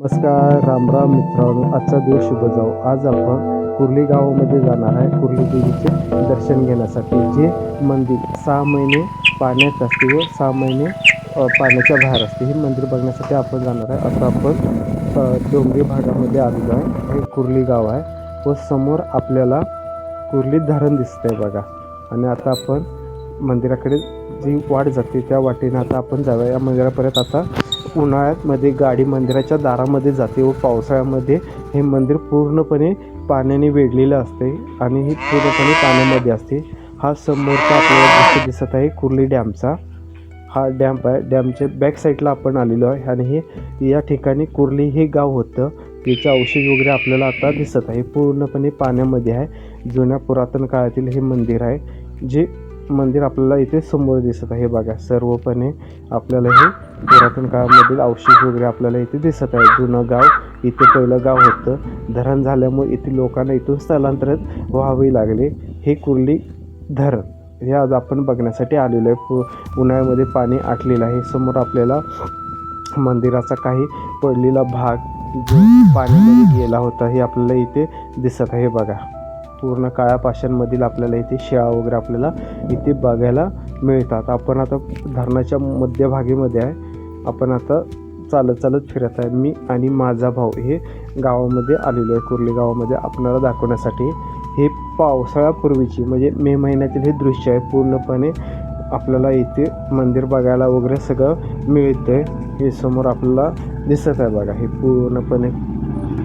नमस्कार, रामराम मित्रांनो. आजचा दिवस शुभ जाओ. आज आपण कुर्ली गावामध्ये जाणार आहे कुर्ली देवीचे दर्शन घेण्यासाठी. जे मंदिर 6 महिने पाण्यात असते व 6 महिने पाण्याच्या बाहेर असते. हे मंदिर बघण्यासाठी आपण जाणार आहे. आता आपण डोंगरी भागामध्ये आलेलो आहे. हे कुर्ली गाव आहे व समोर आपल्याला कुर्ली धरण दिसतंय बघा. आणि आता आपण मंदिराकडे जी वाट जाते त्या वाटेने आता आपण जाऊया या मंदिरापर्यंत. आता उन्हाळ्यामध्ये गाडी मंदिराच्या दारामध्ये जाते व पावसाळ्यामध्ये हे मंदिर पूर्णपणे पाण्याने वेढलेलं असते आणि हे पूर्णपणे पाण्यामध्ये असते. हा समोरचा आपल्याला दृश्य दिसत आहे कुर्ली डॅमचा. हा डॅम्प आहे. डॅमच्या बॅक साईडला आपण आलेलो आहे आणि हे या ठिकाणी कुर्ली हे गाव होतं. त्याचे अवशेष वगैरे आपल्याला आता दिसत आहे. पूर्णपणे पाण्यामध्ये आहे. जुन्या पुरातन काळातील हे मंदिर आहे. जे मंदिर आपल्याला इथे समोर दिसत आहे बघा. सर्वपणे आपल्याला हे पुरातन काळामधील अवशेष वगैरे आपल्याला इथे दिसत आहे. जुनं गाव, इथे पहिलं गाव होतं. धरण झाल्यामुळे इथे लोकांना इथून स्थलांतरित व्हावे लागले. हे कुर्ली धरण हे आज आपण बघण्यासाठी आलेलो आहे. उन्हाळ्यामध्ये पाणी आटलेलं आहे. समोर आपल्याला मंदिराचा काही पडलेला भाग जो पाण्यामध्ये गेला होता हे आपल्याला इथे दिसत आहे बघा. पूर्ण काळ्या पाषाणमधील आपल्याला इथे शिळा वगैरे आपल्याला इथे बघायला मिळतात. आपण आता धरणाच्या मध्यभागीमध्ये आहे. आपण आता चालत फिरत आहे. मी आणि माझा भाऊ हे गावामध्ये आलेलो आहे. कुर्ली गावामध्ये आपल्याला दाखवण्यासाठी. हे पावसाळ्यापूर्वीची म्हणजे मे महिन्यातील हे दृश्य आहे. पूर्णपणे आपल्याला इथे मंदिर बघायला वगैरे सगळं मिळतं आहे. हे समोर आपल्याला दिसत आहे बघा. हे पूर्णपणे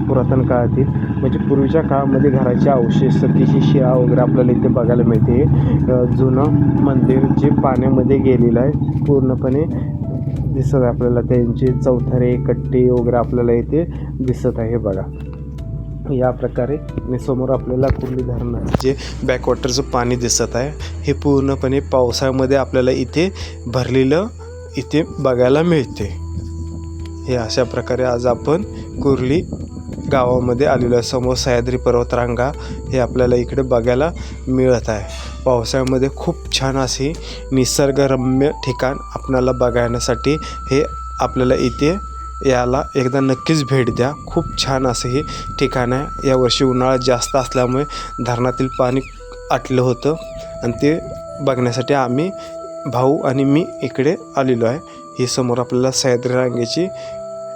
पुरातन काळातील म्हणजे पूर्वीच्या काळामध्ये घराचे अवशेष, सतीची शिळा वगैरे आपल्याला इथे बघायला मिळते. जुनं मंदिर जे पाण्यामध्ये गेलेलं आहे पूर्णपणे दिसत आहे आपल्याला. त्यांचे चौथरे, कट्टे वगैरे आपल्याला इथे दिसत आहे बघा. या प्रकारे समोर आपल्याला कुर्ली धरणाचं जे बॅकवॉटरचं पाणी दिसत आहे हे पूर्णपणे पावसाळ्यामध्ये आपल्याला इथे भरलेलं इथे बघायला मिळते. हे अशा प्रकारे आज आपण कुर्ली गावामध्ये आलेलो आहे. समोर सह्याद्री पर्वतरांगा हे आपल्याला इकडे बघायला मिळत आहे. पावसाळ्यामध्ये खूप छान अशी निसर्गरम्य ठिकाण आपल्याला बघण्यासाठी हे आपल्याला इथे याला एकदा नक्कीच भेट द्या. खूप छान असं हे ठिकाण आहे. यावर्षी उन्हाळा जास्त असल्यामुळे धरणातील पाणी आटलं होतं आणि ते बघण्यासाठी आम्ही भाऊ आणि मी इकडे आलेलो आहे. ही समोर आपल्याला सह्याद्री रांगेची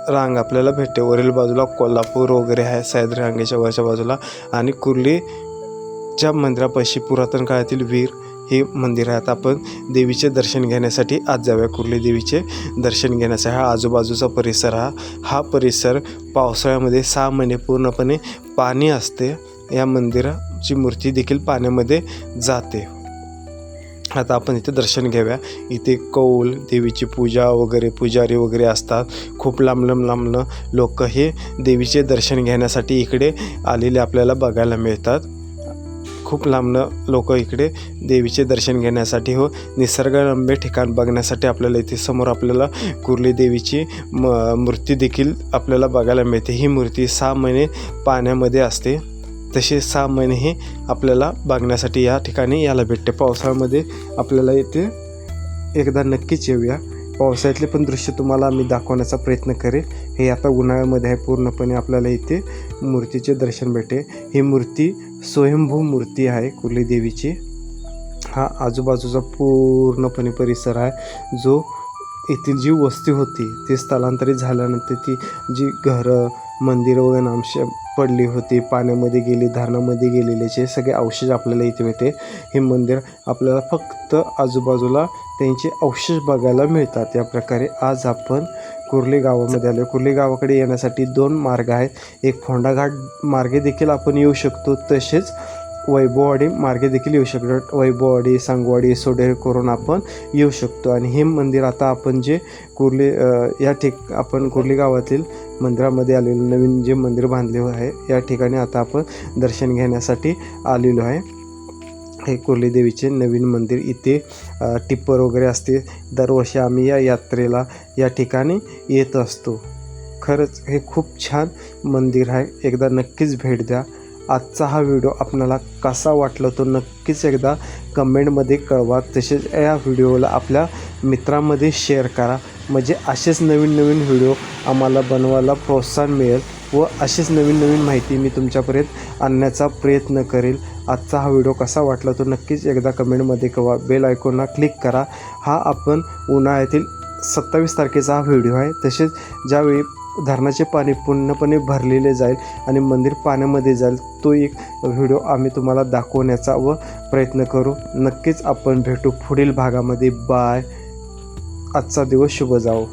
रांग आपल्याला भेटते. वरील बाजूला कोल्हापूर वगैरे आहे सह्याद्री रांगेच्या वरच्या बाजूला. आणि कुर्लीच्या मंदिरापाशी पुरातन काळातील वीर हे मंदिर आहे. आता आपण देवीचे दर्शन घेण्यासाठी आज जाऊया. कुर्ली देवीचे दर्शन घेण्यासाठी हा आजूबाजूचा परिसर हा परिसर पावसाळ्यामध्ये 6 महिने पूर्णपणे पाणी असते. या मंदिराची मूर्ती देखील पाण्यामध्ये जाते. आता आपण इथे दर्शन घेऊया. इथे कौल देवीची पूजा वगैरे पुजारी वगैरे असतात. खूप लांब लोक हे देवीचे दर्शन घेण्यासाठी इकडे आलेले आपल्याला बघायला मिळतात. खूप लांबनं लोक इकडे देवीचे दर्शन घेण्यासाठी व निसर्गरम्य ठिकाण बघण्यासाठी आपल्याला इथे समोर आपल्याला कुर्ली देवीची मूर्ती देखील आपल्याला बघायला मिळते. ही मूर्ती 6 महिने पाण्यामध्ये असते. तसे 6 महिने हे आपल्याला बघण्यासाठी या ठिकाणी यायला भेटते. पावसाळ्यामध्ये आपल्याला इथे एकदा नक्कीच येऊया. पावसाळ्यातले पण दृश्य तुम्हाला मी दाखवण्याचा प्रयत्न करेल. हे आता उन्हाळ्यामध्ये आहे. पूर्णपणे आपल्याला इथे मूर्तीचे दर्शन भेटे. ही मूर्ती स्वयंभू मूर्ती आहे कुर्ली देवीची. हा आजूबाजूचा पूर्णपणे परिसर आहे. जो येथील जी वस्ती होती ती स्थलांतरित झाल्यानंतर ती जी घरं मंदिरं वगैरे नामश पडली होती, पाण्यामध्ये गेली, धरणामध्ये गेलेल्याचे सगळे अवशेष आपल्याला इथे मिळते. हे मंदिर आपल्याला फक्त आजूबाजूला त्यांचे अवशेष बघायला मिळतात. या प्रकारे आज आपण कुर्ली गावामध्ये आलो. कुर्ली गावाकडे येण्यासाठी 2 मार्ग आहेत. एक फोंडाघाट मार्गे देखील आपण येऊ शकतो. तसेच वैभववाडी मार्गे देखील येऊ शकतो. वैभववाडी, सांगवाडी, सोडेर करून आपण येऊ शकतो. आणि हे मंदिर आता आपण जे कुर्ली आपण कुर्ली गावातील मंदिरामध्ये आलेलो नवीन जे मंदिर बांधले आहे या ठिकाणी आता आपण दर्शन घेण्यासाठी आलेलो आहे. हे कुर्ली देवीचे नवीन मंदिर. इथे टिप्पर वगैरे असते. दरवर्षी आम्ही या यात्रेला या ठिकाणी येत असतो. खरंच हे खूप छान मंदिर आहे. एकदा नक्कीच भेट द्या. आजचा हा व्हिडिओ आपल्याला कसा वाटला तो नक्कीच एकदा कमेंटमध्ये कळवा. तसेच या व्हिडिओला आपल्या मित्रांमध्ये शेअर करा. म्हणजे असेच नवीन नवीन व्हिडिओ आम्हाला बनवायला प्रोत्साहन मिळेल व अशीच नवीन नवीन माहिती मी तुमच्यापर्यंत आणण्याचा प्रयत्न करेल. आजचा हा व्हिडिओ कसा वाटला तो नक्कीच एकदा कमेंटमध्ये कळवा. बेल आयकॉनला क्लिक करा. हा आपण उन्हाळ्यातील 27 तारखेचा हा व्हिडिओ आहे. तसेच ज्यावेळी धरणाचे पाणी पूर्णपणे भरलेले जाईल आणि मंदिर पाण्यामध्ये जाईल तो एक व्हिडिओ आम्ही तुम्हाला दाखवण्याचा व प्रयत्न करू. नक्कीच आपण भेटू पुढील भागामध्ये. बाय. आजचा दिवस शुभ जाओ.